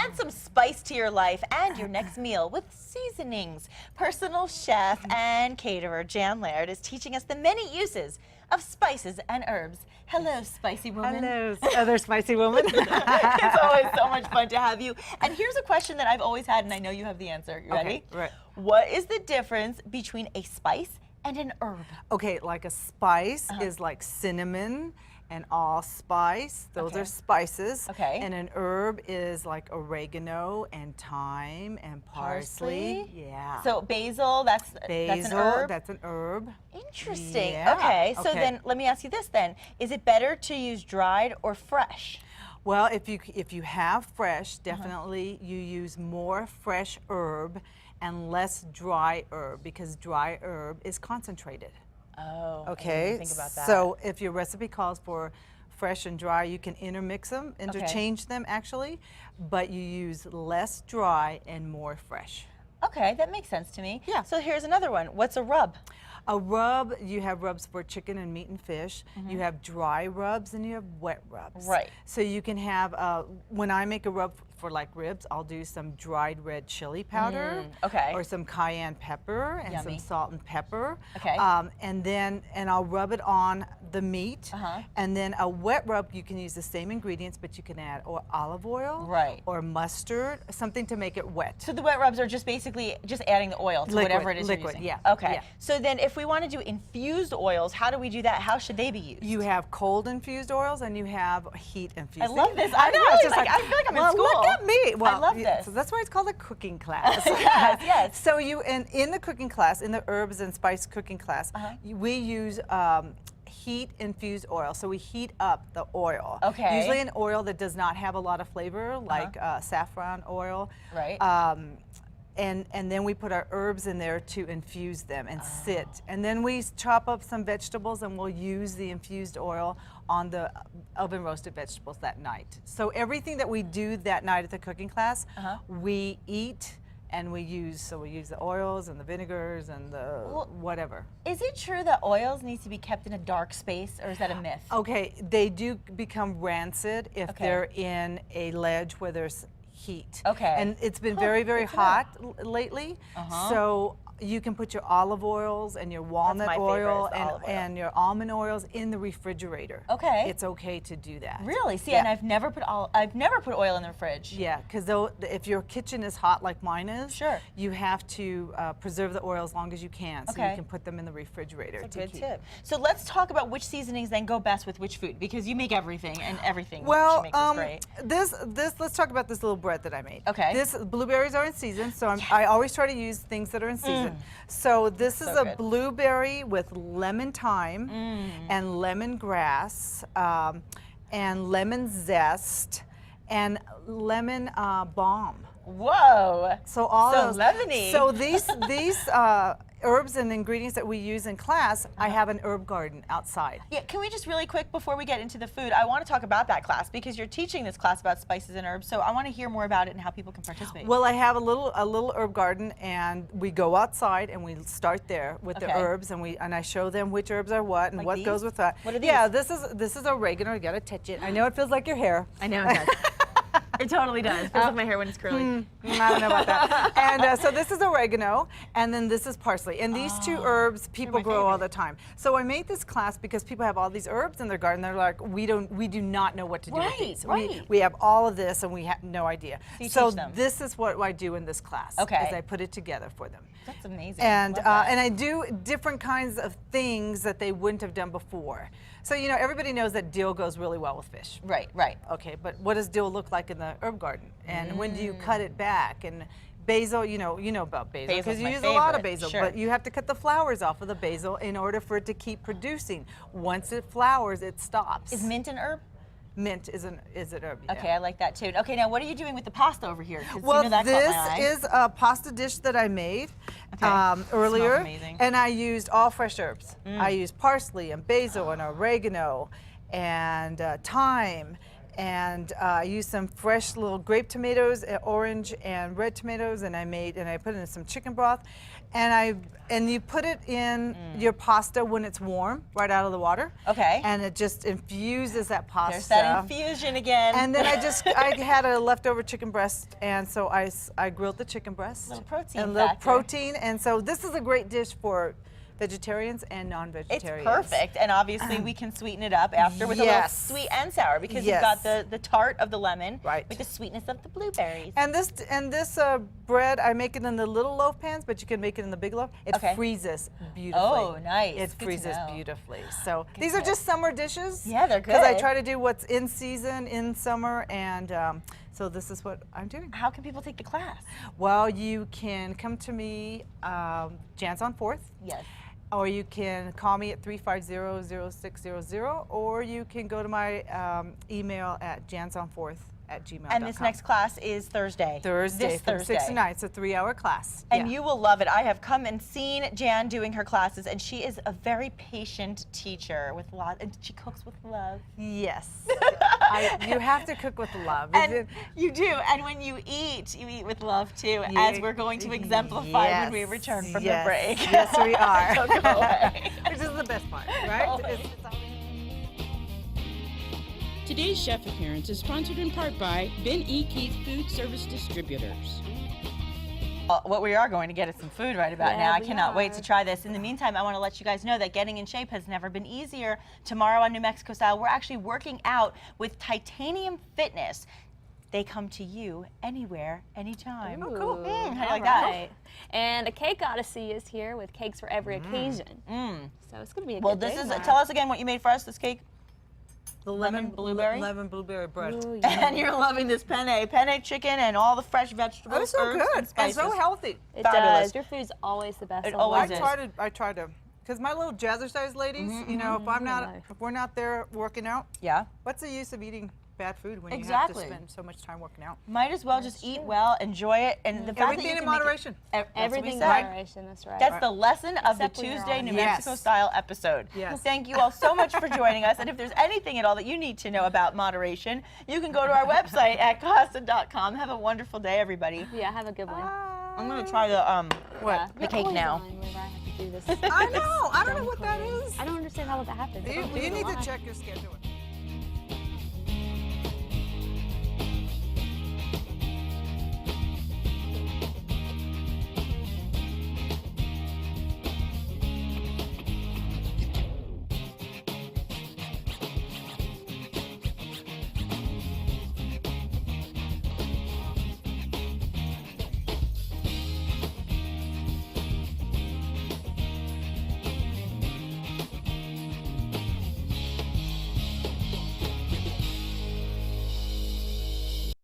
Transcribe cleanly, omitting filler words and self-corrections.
Add some spice to your life and your next meal with seasonings. Personal chef and caterer Jan Laird is teaching us the many uses of spices and herbs. Hello, spicy woman. Hello, other spicy woman. It's always so much fun to have you. And here's a question that I've always had, and I know you have the answer. You ready? Right. What is the difference between a spice and an herb? Okay, like a spice is like cinnamon and allspice. Those are spices. Okay. And an herb is like oregano and thyme and parsley. Yeah. So basil, that's an herb? That's an herb. Interesting. Yeah. Okay, so then let me ask you this then. Is it better to use dried or fresh? Well, if you have fresh, definitely you use more fresh herb and less dry herb, because dry herb is concentrated. Oh, okay. I didn't think about that. So if your recipe calls for fresh and dry, you can intermix them, interchange them actually, but you use less dry and more fresh. Okay, that makes sense to me. Yeah. So here's another one. What's a rub? A rub, you have rubs for chicken and meat and fish. You have dry rubs and you have wet rubs. Right. So you can have, when I make a rub for like ribs, I'll do some dried red chili powder. Okay. Or some cayenne pepper and Yummy. some salt and pepper. Okay. And I'll rub it on the meat. And then a wet rub, you can use the same ingredients, but you can add olive oil. Right. Or mustard, something to make it wet. So the wet rubs are just basically just adding the oil to whatever it is you're using. Yeah. Okay. Yeah. So then if we want to do infused oils, how do we do that? How should they be used? You have cold infused oils and you have heat infused. I love this. I know. Really It's just I feel like I'm in school. Look at me. Well, I love this. So that's why it's called a cooking class. Yes, yes. So in the cooking class, in the herbs and spice cooking class, we use heat infused oil. So we heat up the oil. Okay. Usually an oil that does not have a lot of flavor, like saffron oil. Right. And then we put our herbs in there to infuse them and sit. And then we chop up some vegetables and we'll use the infused oil on the oven roasted vegetables that night. So everything that we do that night at the cooking class, we eat and we use the oils and the vinegars and the whatever. Is it true that oils need to be kept in a dark space, or is that a myth? Okay, they do become rancid if they're in a ledge where there's heat. Okay. And it's been very, very hot lately. So you can put your olive oils and your walnut oil and your almond oils in the refrigerator. Okay. It's okay to do that. Really? See, and I've never put oil in the fridge. Yeah, because if your kitchen is hot like mine is, you have to preserve the oil as long as you can, so you can put them in the refrigerator. That's a good tip. So let's talk about which seasonings then go best with which food, because you make everything, and everything she makes is great. Let's talk about this little bread that I made. Okay. This blueberries are in season, so I always try to use things that are in season. So this is a blueberry with lemon thyme and lemongrass and lemon zest and lemon balm. Whoa! So all those lemony. So these herbs and ingredients that we use in class, I have an herb garden outside. Yeah, can we just really quick before we get into the food, I want to talk about that class because you're teaching this class about spices and herbs, so I want to hear more about it and how people can participate. Well, I have a little herb garden, and we go outside and we start there with the herbs, and I show them which herbs are what and what goes with what. What are these? Yeah, this is oregano. You gotta touch it. I know it feels like your hair. I know it does. It totally does. It feels like my hair when it's curly. I don't know about that. And so this is oregano, and then this is parsley. And these two herbs people grow all the time. So I made this class because people have all these herbs in their garden. They're like, we do not know what to do with these. We have all of this, and we have no idea. So this is what I do in this class. Okay. Is I put it together for them. That's amazing. And I do different kinds of things that they wouldn't have done before. So everybody knows that dill goes really well with fish. Right, right. Okay, but what does dill look like in the herb garden? And when do you cut it back? And basil, you know about basil because you use a lot of basil, but you have to cut the flowers off of the basil in order for it to keep producing. Once it flowers, it stops. Is mint an herb? Mint is an herb. Yeah. Okay, I like that too. Okay, now what are you doing with the pasta over here? Well, this is a pasta dish that I made earlier, and I used all fresh herbs. I used parsley and basil and oregano and thyme, and I used some fresh little grape tomatoes, orange and red tomatoes, and I put in some chicken broth. And you put it in your pasta when it's warm, right out of the water. Okay. And it just infuses that pasta. There's that infusion again. And then I had a leftover chicken breast, and so I grilled the chicken breast. A little protein and a little factor. protein, and so this is a great dish for vegetarians and non-vegetarians. It's perfect, and obviously we can sweeten it up after with a little Yes. sweet and sour because you've Yes. got the tart of the lemon Right. with the sweetness of the blueberries. And this bread, I make it in the little loaf pans, but you can make it in the big loaf. It Okay. freezes beautifully. Oh, nice. It Good to freezes know. beautifully. So Good these to are know. just summer dishes. Yeah, they're Because I good. try to do what's in season in summer, and so this is what I'm doing. How can people take the class? Well, you can come to me, Jan's on 4th. Yes. Or you can call me at 350-0600, or you can go to my email at jansonfourth@gmail.com. And this next class is Thursday. Thursday This from Thursday. 6 to 9. It's a 3-hour class. And Yeah. you will love it. I have come and seen Jan doing her classes, and she is a very patient teacher with and she cooks with love. Yes. You have to cook with love. And you do. And when you eat with love too, as we're going to exemplify when we return from the break. Yes, we are. Don't go away. Which is the best part, right? Always. Today's chef appearance is sponsored in part by Ben E. Keith Food Service Distributors. What we are going to get is some food right about Yeah, now. I we cannot wait are. to try this. In the meantime, I want to let you guys know that getting in shape has never been easier. Tomorrow on New Mexico Style, we're actually working out with Titanium Fitness. They come to you anywhere, anytime. Oh, cool. How do you like Right. And a cake odyssey is here with cakes for every occasion. that? So it's going to be a Well, good this day is. tomorrow. Tell us again what you made for us. This cake. The lemon blueberry? Lemon blueberry bread. Ooh, And yum. you're loving this penne chicken and all the fresh vegetables. Oh, it's so herbs, good and and spices. so healthy. It Fabulous. does. Your food's always the best. It on always the is. market. I try to, because my little jazzercise ladies, you know, if we're not there working out, Yeah. what's the use of eating bad food when Exactly. you have to spend so much time working out? Might as well just eat well, enjoy it, and the fact that Everything you in can make it- moderation. That's what we Everything in said. moderation, that's right. That's the lesson of the Except when you're Tuesday on New it. Mexico Yes. Style episode. Yes. Thank you all so much for joining us. And if there's anything at all that you need to know about moderation, you can go to our website at Costa.com. Have a wonderful day, everybody. Yeah, have a good one. I'm going to try the Yeah. the You're cake always now. on whenever I have to do this. I know. I don't know what that is. I don't understand how that happens. I You don't do it need a to lot. check your schedule.